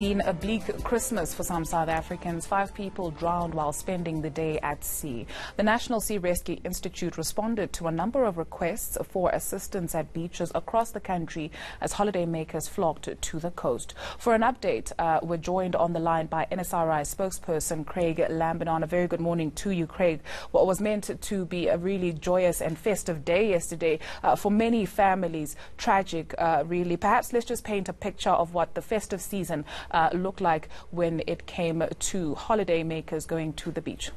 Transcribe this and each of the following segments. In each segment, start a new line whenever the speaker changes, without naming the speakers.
Been a bleak Christmas for some South Africans. 5 people drowned while spending the day at sea. The National Sea Rescue Institute responded to a number of requests for assistance at beaches across the country as holidaymakers flocked to the coast. For an update, we're joined on the line by NSRI spokesperson Craig Lambinon. A very good morning to you, Craig. What was meant to be a really joyous and festive day yesterday, for many families, tragic, really. Perhaps let's just paint a picture of what the festive season looked like when it came to holidaymakers going to the beach.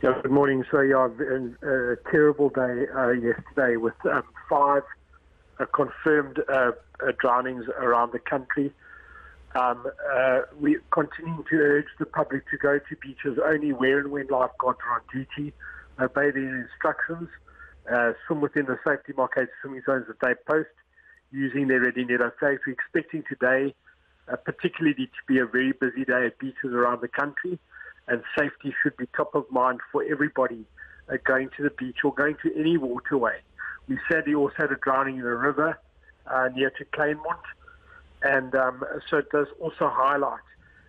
Yeah, good morning. So, yeah, a terrible day yesterday with 5 confirmed drownings around the country. We continue to urge the public to go to beaches only where and when lifeguards are on duty, obey their instructions, swim within the safety marked swimming zones that they post, using their ready net flags. We're expecting today particularly to be a very busy day at beaches around the country, and safety should be top of mind for everybody going to the beach or going to any waterway. We sadly also had a drowning in a river near to Claremont, and so it does also highlight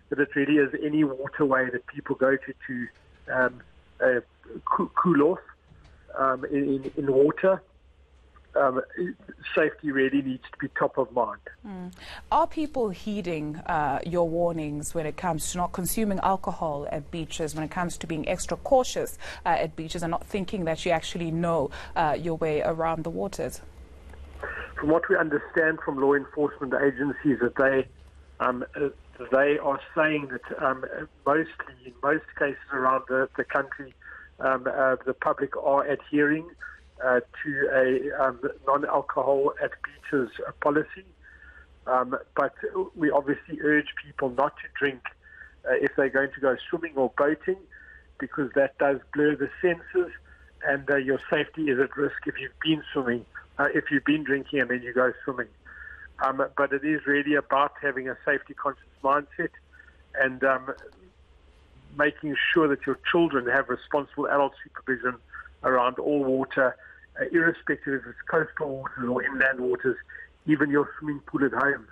that it really is any waterway that people go to cool off in water. Safety really needs to be top of mind.
Are people heeding your warnings when it comes to not consuming alcohol at beaches, when it comes to being extra cautious at beaches and not thinking that you actually know your way around the waters?
From what we understand from law enforcement agencies, that they are saying that mostly, in most cases around the country, the public are adhering to a non-alcohol at beaches policy. But we obviously urge people not to drink if they're going to go swimming or boating, because that does blur the senses, and your safety is at risk if you've been swimming, if you've been drinking and then you go swimming. But it is really about having a safety-conscious mindset and making sure that your children have responsible adult supervision around all water, irrespective if it's coastal waters or inland waters. Even your swimming pool at home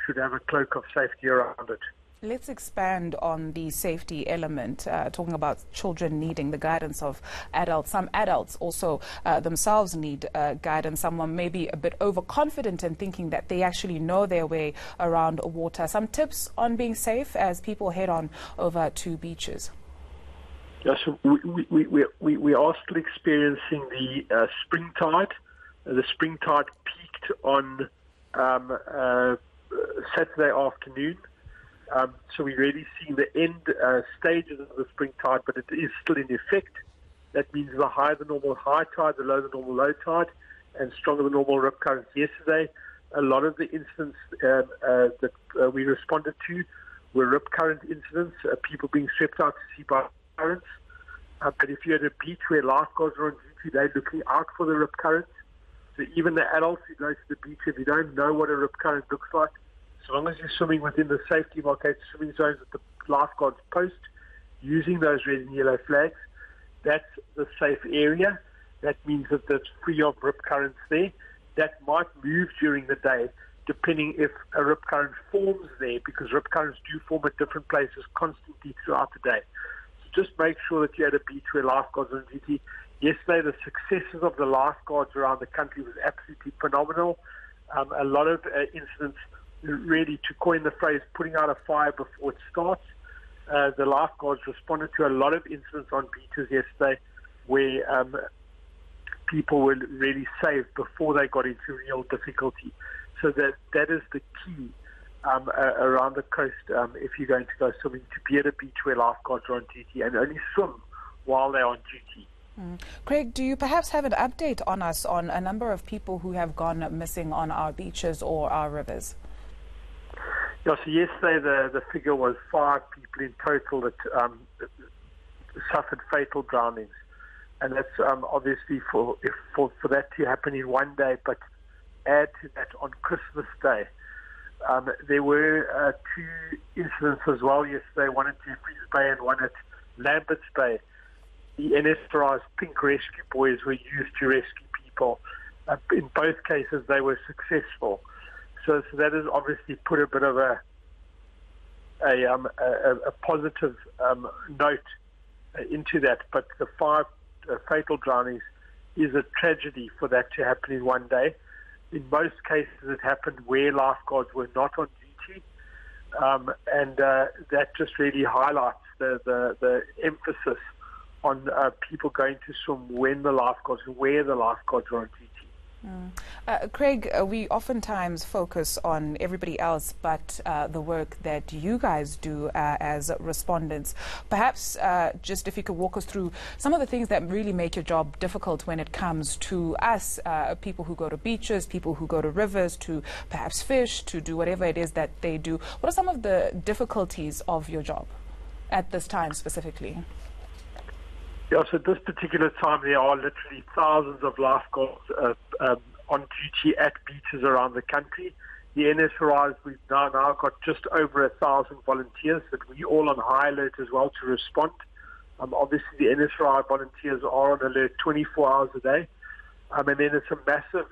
should have a cloak of safety around it.
Let's expand on the safety element, talking about children needing the guidance of adults. Some adults also themselves need guidance. Someone may be a bit overconfident in thinking that they actually know their way around water. Some tips on being safe as people head on over to beaches.
Yes, we are still experiencing the spring tide. The spring tide peaked on Saturday afternoon. So we're really seeing the end stages of the spring tide, but it is still in effect. That means the higher the normal high tide, the lower the normal low tide, and stronger the normal rip currents. Yesterday, a lot of the incidents that we responded to were rip current incidents, people being swept out to sea by currents. But if you're at a beach where lifeguards are on duty, they're looking out for the rip currents. So even the adults who go to the beach, if you don't know what a rip current looks like, so long as you're swimming within the safety marked swimming zones that the lifeguards post, using those red and yellow flags, that's the safe area. That means that it's free of rip currents there. That might move during the day, depending if a rip current forms there, because rip currents do form at different places constantly throughout the day. So just make sure that you're at a beach where lifeguards are on duty. Yesterday, the successes of the lifeguards around the country was absolutely phenomenal. A lot of incidents, really, to coin the phrase, putting out a fire before it starts. The lifeguards responded to a lot of incidents on beaches yesterday where people were really saved before they got into real difficulty. So that is the key around the coast if you're going to go swimming, to be at a beach where lifeguards are on duty and only swim while they're on duty.
Craig, do you perhaps have an update on us on a number of people who have gone missing on our beaches or our rivers?
Yeah, so yesterday the figure was 5 people in total that suffered fatal drownings. And that's obviously for that to happen in one day, but add to that on Christmas Day. There were 2 incidents as well yesterday, one at Jeffreys Bay and one at Lambert's Bay. The NSRI's pink rescue boys were used to rescue people. In both cases, they were successful. So that has obviously put a bit of a a positive note into that. But the 5 fatal drownings is a tragedy for that to happen in one day. In most cases, it happened where lifeguards were not on duty, and that just really highlights the emphasis on people going to swim when the lifeguards, where the lifeguards are on duty.
Craig, we oftentimes focus on everybody else but the work that you guys do as respondents. Perhaps just if you could walk us through some of the things that really make your job difficult when it comes to us, people who go to beaches, people who go to rivers to perhaps fish, to do whatever it is that they do. What are some of the difficulties of your job at this time specifically?
Yeah, so at this particular time, there are literally thousands of lifeguards on duty at beaches around the country. The NSRIs, we've now got just over 1,000 volunteers that we all on high alert as well to respond. Obviously, the NSRI volunteers are on alert 24 hours a day. And then it's a massive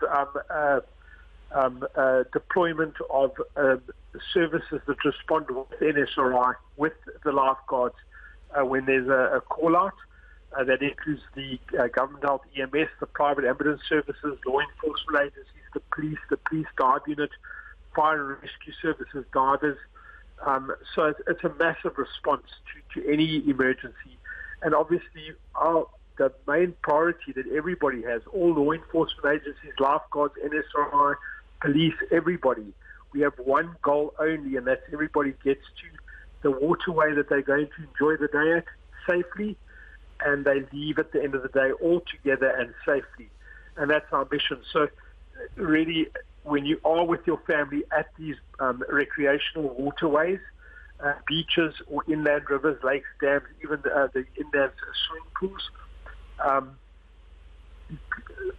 deployment of services that respond with NSRI, with the lifeguards when there's a call-out. That includes the government health EMS, the private ambulance services, law enforcement agencies, the police dive unit, fire and rescue services, divers. So it's a massive response to any emergency. And obviously, the main priority that everybody has, all law enforcement agencies, lifeguards, NSRI, police, everybody, we have one goal only, and that's everybody gets to the waterway that they're going to enjoy the day at safely, and they leave at the end of the day all together and safely. And that's our mission. So really, when you are with your family at these recreational waterways, beaches or inland rivers, lakes, dams, even the inland swimming pools,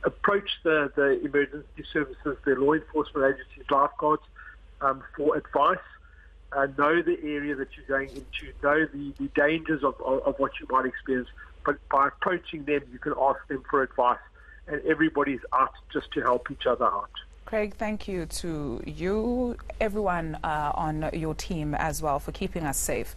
approach the emergency services, the law enforcement agencies, lifeguards, for advice. Know the area that you're going into, know the dangers of what you might experience, but by approaching them, you can ask them for advice, and everybody's out just to help each other out.
Craig, thank you to you, everyone on your team as well, for keeping us safe.